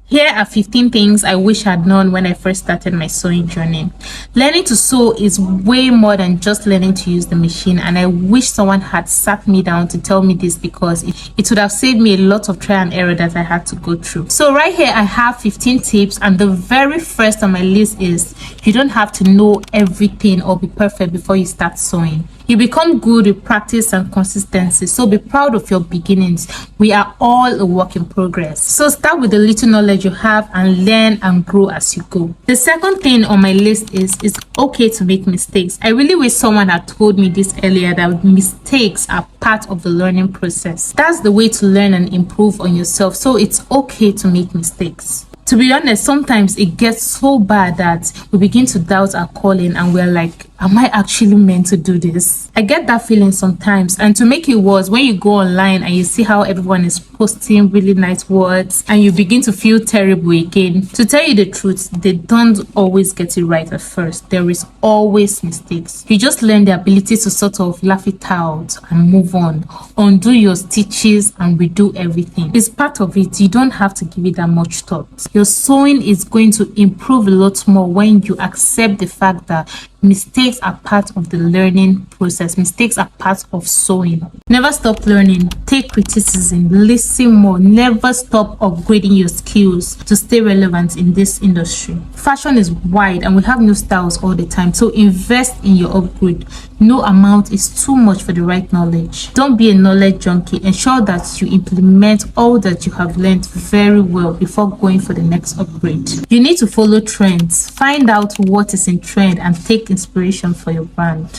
Here are 15 things I wish I'd known when I first started my sewing journey. Learning to sew is way more than just learning to use the machine, and I wish someone had sat me down to tell me this, because it would have saved me a lot of trial and error that I had to go through. So right here I have 15 tips, and the very first on my list is you don't have to know everything or be perfect before you start sewing. You become good with practice and consistency, so be proud of your beginnings. We are all a work in progress. So start with the little knowledge you have and learn and grow as you go. The second thing on my list is it's okay to make mistakes. I really wish someone had told me this earlier, that mistakes are part of the learning process. That's the way to learn and improve on yourself, so it's okay to make mistakes. To be honest, sometimes it gets so bad that we begin to doubt our calling and we're like, am I actually meant to do this? I get that feeling sometimes. And to make it worse, when you go online and you see how everyone is posting really nice words and you begin to feel terrible again. To tell you the truth, they don't always get it right at first. There is always mistakes. You just learn the ability to sort of laugh it out and move on, undo your stitches and redo everything. It's part of it. You don't have to give it that much thought. Your sewing is going to improve a lot more when you accept the fact that mistakes are part of the learning process. Mistakes are part of sewing. Never stop learning. Take criticism. Listen more. Never stop upgrading your skills to stay relevant in this industry. Fashion is wide and we have new styles all the time, so invest in your upgrade. No amount is too much for the right knowledge. Don't be a knowledge junkie. Ensure that you implement all that you have learned very well before going for the next upgrade. You need to follow trends. Find out what is in trend and take inspiration for your brand.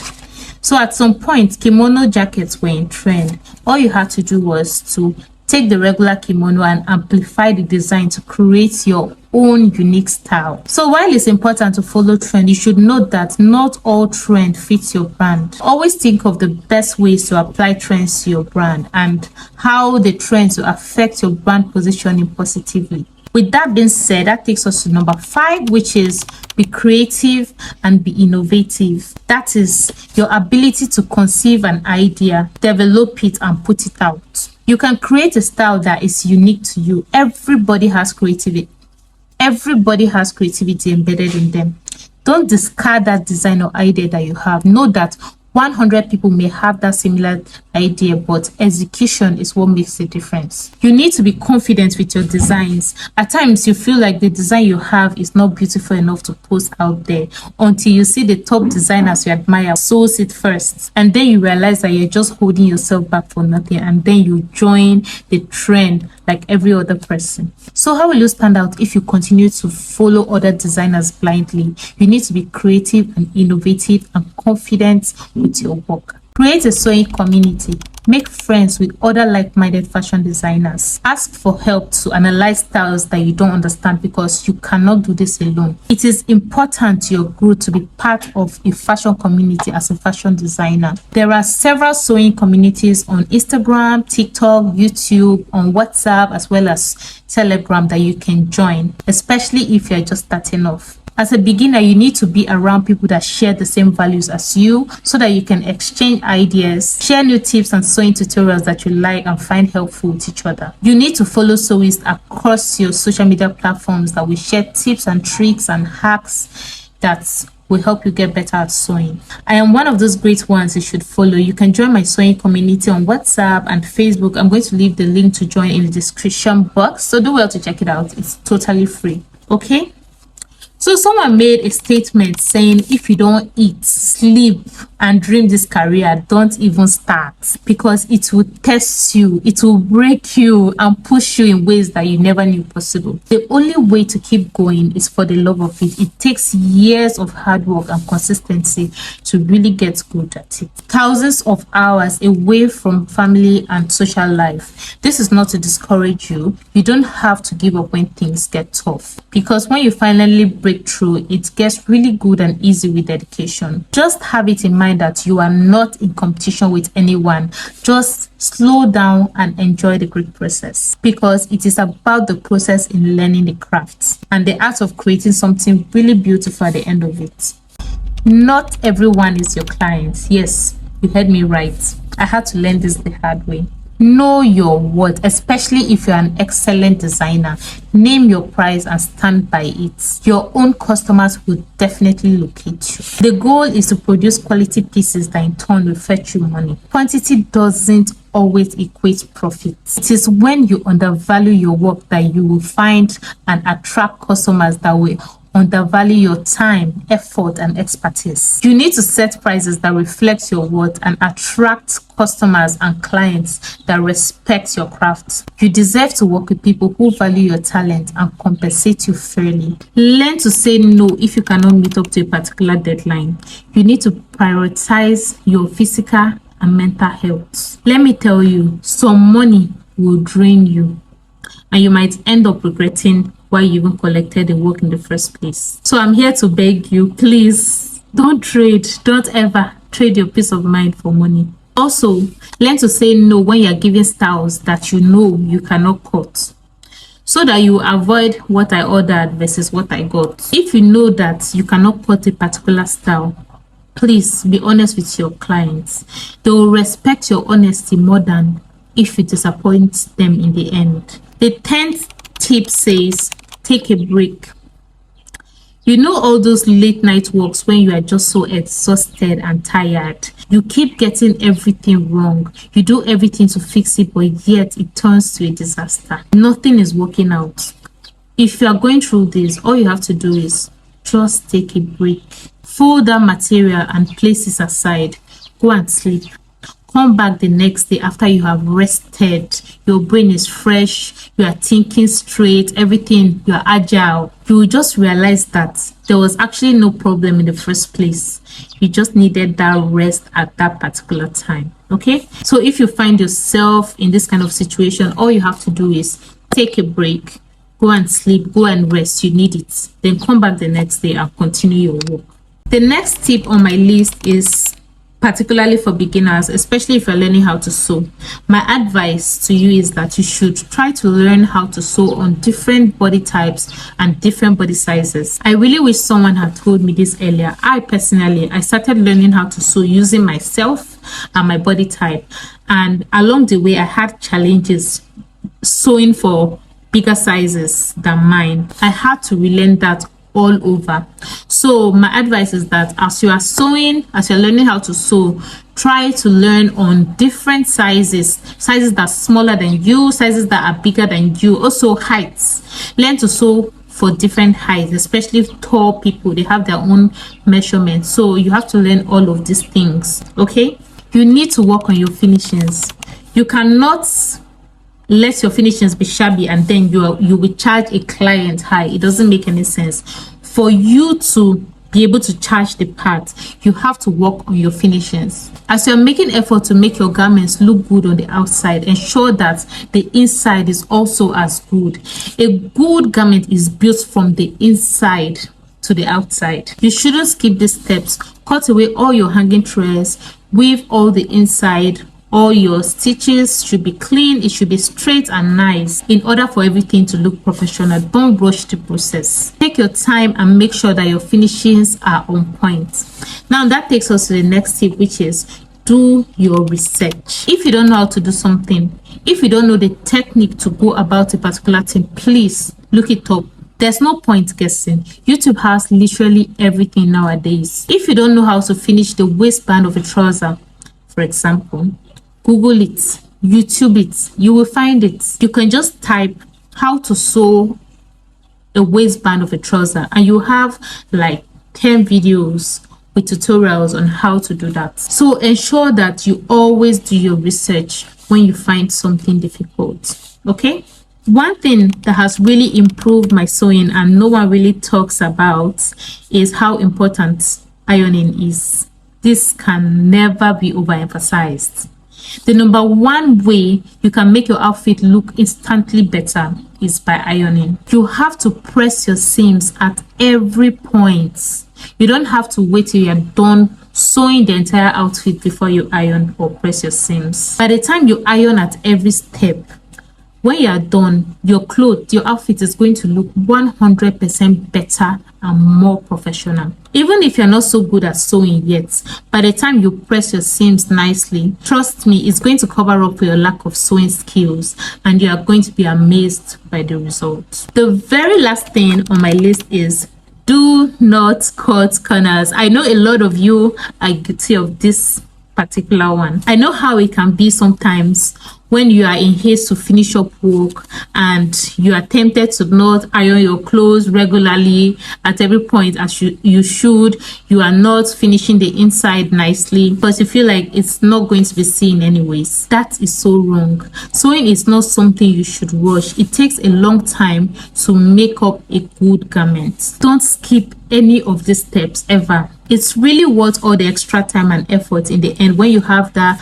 So at some point, kimono jackets were in trend. All you had to do was to take the regular kimono and amplify the design to create your own unique style. So while it's important to follow trend, you should note that not all trend fits your brand. Always think of the best ways to apply trends to your brand and how the trends will affect your brand positioning positively. With that being said, that takes us to number 5, which is be creative and be innovative. That is your ability to conceive an idea, develop it, and put it out. You can create a style that is unique to you. Everybody has creativity. Everybody has creativity embedded in them. Don't discard that design or idea that you have. Know that 100 people may have that similar idea, but execution is what makes the difference. You need to be confident with your designs. At times, you feel like the design you have is not beautiful enough to post out there until you see the top designers you admire sews it first. And then you realize that you're just holding yourself back for nothing. And then you join the trend like every other person. So how will you stand out if you continue to follow other designers blindly? You need to be creative and innovative and confident with your work. Create a sewing community. Make friends with other like-minded fashion designers. Ask for help to analyze styles that you don't understand, because you cannot do this alone. It is important to your growth to be part of a fashion community as a fashion designer. There are several sewing communities on Instagram, TikTok, YouTube, on WhatsApp, as well as Telegram that you can join, especially if you're just starting off. As a beginner, you need to be around people that share the same values as you so that you can exchange ideas, share new tips and sewing tutorials that you like, and find helpful with each other. You need to follow sewists across your social media platforms that will share tips and tricks and hacks that will help you get better at sewing. I am one of those great ones you should follow. You can join my sewing community on WhatsApp and Facebook. I'm going to leave the link to join in the description box, so do well to check it out. It's totally free. Okay? So someone made a statement saying, if you don't eat, sleep, and dream this career, don't even start, because it will test you, it will break you and push you in ways that you never knew possible. The only way to keep going is for the love of it. It takes years of hard work and consistency to really get good at it. Thousands of hours away from family and social life. This is not to discourage you. You don't have to give up when things get tough, because when you finally break through, it gets really good and easy with dedication. Just have it in mind that you are not in competition with anyone. Just slow down and enjoy the great process, because it is about the process in learning the crafts and the art of creating something really beautiful at the end of it. Not everyone is your client. Yes, you heard me right. I had to learn this the hard way. Know your worth, especially if you're an excellent designer. Name your price and stand by it. Your own customers will definitely locate you. The goal is to produce quality pieces that in turn will fetch you money. Quantity doesn't always equate profit. It is when you undervalue your work that you will find and attract customers that will undervalue your time, effort, and expertise. You need to set prices that reflect your worth and attract customers and clients that respect your craft. You deserve to work with people who value your talent and compensate you fairly. Learn to say no if you cannot meet up to a particular deadline. You need to prioritize your physical and mental health. Let me tell you, some money will drain you, and you might end up regretting why you even collected the work in the first place. So I'm here to beg you, please don't ever trade your peace of mind for money. Also, learn to say no when you're giving styles that you know you cannot cut, so that you avoid what I ordered versus what I got. If you know that you cannot cut a particular style, please be honest with your clients. They will respect your honesty more than if you disappoint them in the end. The 10th tip says, take a break. You know all those late night walks when you are just so exhausted and tired. You keep getting everything wrong. You do everything to fix it, but yet it turns to a disaster. Nothing is working out. If you are going through this, all you have to do is just take a break. Fold that material and place it aside. Go and sleep. Come back the next day after you have rested. Your brain is fresh. You are thinking straight. Everything, you are agile. You will just realize that there was actually no problem in the first place. You just needed that rest at that particular time. Okay? So if you find yourself in this kind of situation, all you have to do is take a break. Go and sleep. Go and rest. You need it. Then come back the next day and continue your work. The next tip on my list is particularly for beginners, especially if you're learning how to sew. My advice to you is that you should try to learn how to sew on different body types and different body sizes. I really wish someone had told me this earlier. I started learning how to sew using myself and my body type, and along the way I had challenges sewing for bigger sizes than mine. I had to relearn that all over. So my advice is that as you are sewing, as you're learning how to sew, try to learn on different sizes that are smaller than you, sizes that are bigger than you. Also heights. Learn to sew for different heights, especially tall people. They have their own measurements, so you have to learn all of these things. Okay, you need to work on your finishings. You cannot let your finishings be shabby and then you will charge a client high. It doesn't make any sense. For you to be able to charge the part, you have to work on your finishings. As you're making effort to make your garments look good on the outside, ensure that the inside is also as good. A good garment is built from the inside to the outside. You shouldn't skip these steps. Cut away all your hanging threads, weave all the inside. All your stitches should be clean. It should be straight and nice in order for everything to look professional. Don't rush the process. Take your time and make sure that your finishings are on point. Now that takes us to the next tip, which is do your research. If you don't know how to do something, if you don't know the technique to go about a particular thing, please look it up. There's no point guessing. YouTube has literally everything nowadays. If you don't know how to finish the waistband of a trouser, for example, Google it, YouTube it, you will find it. You can just type how to sew a waistband of a trouser and you have like 10 videos with tutorials on how to do that. So ensure that you always do your research when you find something difficult. Okay? One thing that has really improved my sewing and no one really talks about is how important ironing is. This can never be overemphasized. The number one way you can make your outfit look instantly better is by ironing. You have to press your seams at every point. You don't have to wait till you're done sewing the entire outfit before you iron or press your seams. By the time you iron at every step, when you are done, your clothes, your outfit is going to look 100% better and more professional. Even if you're not so good at sewing yet, by the time you press your seams nicely, trust me, it's going to cover up for your lack of sewing skills, and you are going to be amazed by the results. The very last thing on my list is do not cut corners. I know a lot of you are guilty of this particular one. I know how it can be sometimes when you are in haste to finish up work and you are tempted to not iron your clothes regularly at every point as you should. You are not finishing the inside nicely because you feel like it's not going to be seen anyways. That is so wrong. Sewing is not something you should rush. It takes a long time to make up a good garment. Don't skip any of these steps ever. It's really worth all the extra time and effort in the end when you have that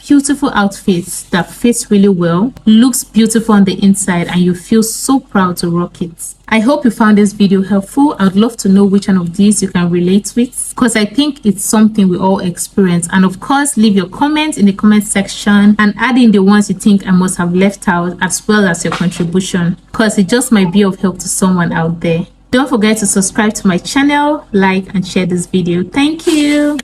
beautiful outfit that fits really well, looks beautiful on the inside, and you feel so proud to rock it. I hope you found this video helpful. I'd love to know which one of these you can relate with, because I think it's something we all experience. And of course, leave your comments in the comment section and add in the ones you think I must have left out, as well as your contribution, because it just might be of help to someone out there. Don't forget to subscribe to my channel, like and share this video. Thank you.